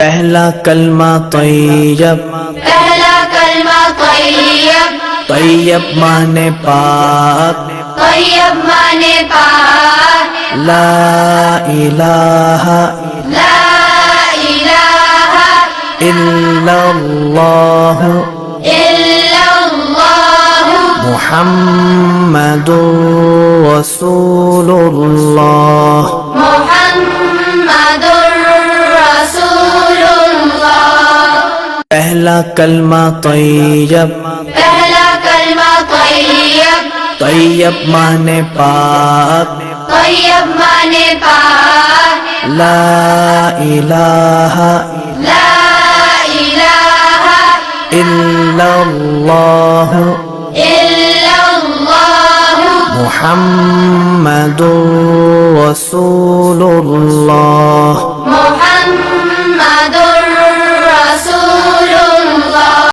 پہلا کلمہ طیب، پہلا کلمہ طیب، طیب مانے پاک، طیب مانے پاک، لا الہ لا الہ الا اللہ الا اللہ محمد رسول اللہ۔ محمد رسول اللہ۔ پہلا کلمہ طیب، پہلا کلمہ طیب، طیب مانے پاک، طیب مانے پاک، لا الہ لا الہ الا اللہ الا اللہ محمد رسول اللہ۔ محمد